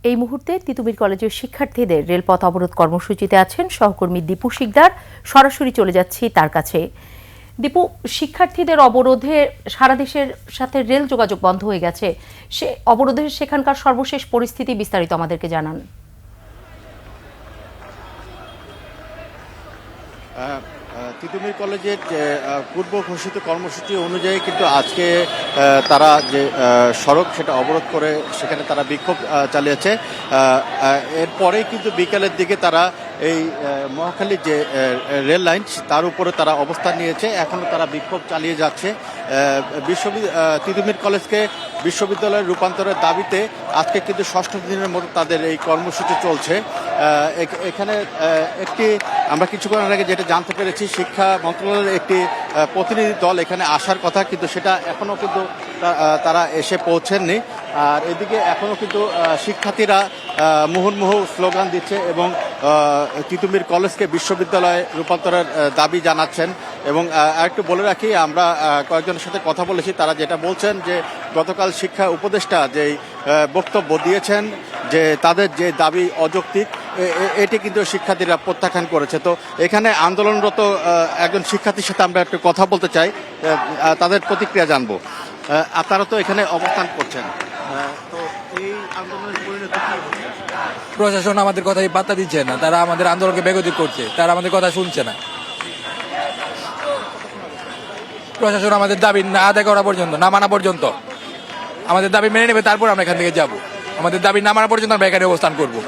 এই মুহূর্তে তিতুমির কলেজের শিক্ষার্থীদের রেলপথ অবরোধ কর্মসূচিতে আছেন সহকর্মী দীপু শিকদার। সরাসরি চলে যাচ্ছি তার কাছে। দীপু, শিক্ষার্থীদের অবরোধে সারা দেশের সাথে রেল যোগাযোগ বন্ধ হয়ে গেছে। সে অবরোধের সেখানকার সর্বশেষ পরিস্থিতি বিস্তারিত আমাদেরকে জানান। তিতুমির কলেজের যে পূর্ব ঘোষিত কর্মসূচি অনুযায়ী কিন্তু আজকে তারা যে সড়ক সেটা অবরোধ করে সেখানে তারা বিক্ষোভ চালিয়েছে। এরপরেই কিন্তু বিকেলের দিকে তারা এই মহাখালীর যে রেল লাইন তার উপরে তারা অবস্থান নিয়েছে। এখনও তারা বিক্ষোভ চালিয়ে যাচ্ছে। তিতুমির কলেজকে বিশ্ববিদ্যালয়ের রূপান্তরের দাবিতে আজকে কিন্তু ষষ্ঠ দিনের মতো তাদের এই কর্মসূচি চলছে। এখানে আমরা কিছুক্ষণ আগে যেটা জানতে পেরেছি, শিক্ষা মন্ত্রণালয়ের একটি প্রতিনিধি দল এখানে আসার কথা, কিন্তু সেটা এখনও কিন্তু তারা এসে পৌঁছেননি। আর এদিকে এখনও কিন্তু শিক্ষার্থীরা মুহুর্মুহু স্লোগান দিচ্ছে এবং তিতুমির কলেজকে বিশ্ববিদ্যালয়ে রূপান্তরের দাবি জানাচ্ছেন। এবং আরেকটু বলে রাখি, আমরা কয়েকজনের সাথে কথা বলেছি, তারা যেটা বলছেন যে গতকাল শিক্ষা উপদেষ্টা যেই বক্তব্য দিয়েছেন যে তাদের যে দাবি অযৌক্তিক, এটি কিন্তু শিক্ষার্থীরা প্রত্যাখ্যান করেছে। তো এখানে আন্দোলনরত একজন শিক্ষার্থীর সাথে আমরা একটু কথা বলতে চাই, তাদের প্রতিক্রিয়া জানবো। আপনারা তো এখানে অবস্থান করছেন, তো এই আন্দোলনের পরিণতি কি? প্রশাসন আমাদের কথাই পাত্তা দিচ্ছে না, তারা আমাদের আন্দোলনকে বেগতিক করছে, তারা আমাদের কথা শুনছে না। প্রশাসন আমাদের দাবি না আদায় করা পর্যন্ত, না মানা পর্যন্ত, আমাদের দাবি মেনে নেবে, তারপর আমরা এখান থেকে যাব। আমাদের দাবি না মানা পর্যন্ত আমরা এখানে অবস্থান করবো।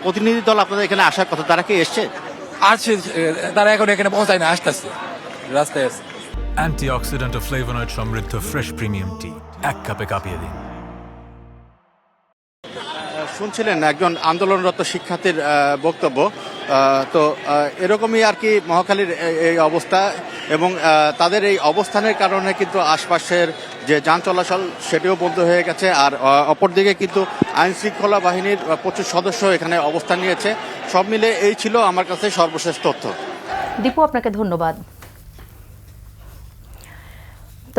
প্রতিনিধি দল আপনাদের এখানে আসার কথা, তারা কি এসছে? আসছে, তারা এখন এখানে পৌঁছায় না, আসতেছে, রাস্তায় আছে। অ্যান্টিঅক্সিডেন্ট ও ফ্লেভোনয়েড সমৃদ্ধ ফ্রেশ প্রিমিয়াম টি এক কাপে কাঁপিয়ে দিন। শুনছিলেন একজন আন্দোলনরত শিক্ষার্থীর বক্তব্য। তো এরকমই আর কি মহাখালীর এই অবস্থা, এবং তাদের এই অবস্থানের কারণে কিন্তু আশপাশের যে যান চলাচল সেটিও বন্ধ হয়ে গেছে। আর অপরদিকে কিন্তু আইন শৃঙ্খলা বাহিনীর প্রচুর সদস্য এখানে অবস্থান নিয়েছে। সব মিলে এই ছিল আমার কাছে সর্বশেষ তথ্য। দীপু, আপনাকে ধন্যবাদ।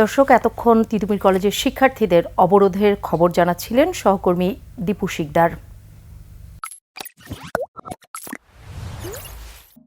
দর্শক, এতক্ষণ তিতুমির কলেজের শিক্ষার্থীদের অবরোধের খবর জানাচ্ছিলেন সহকর্মী দীপু শিকদার।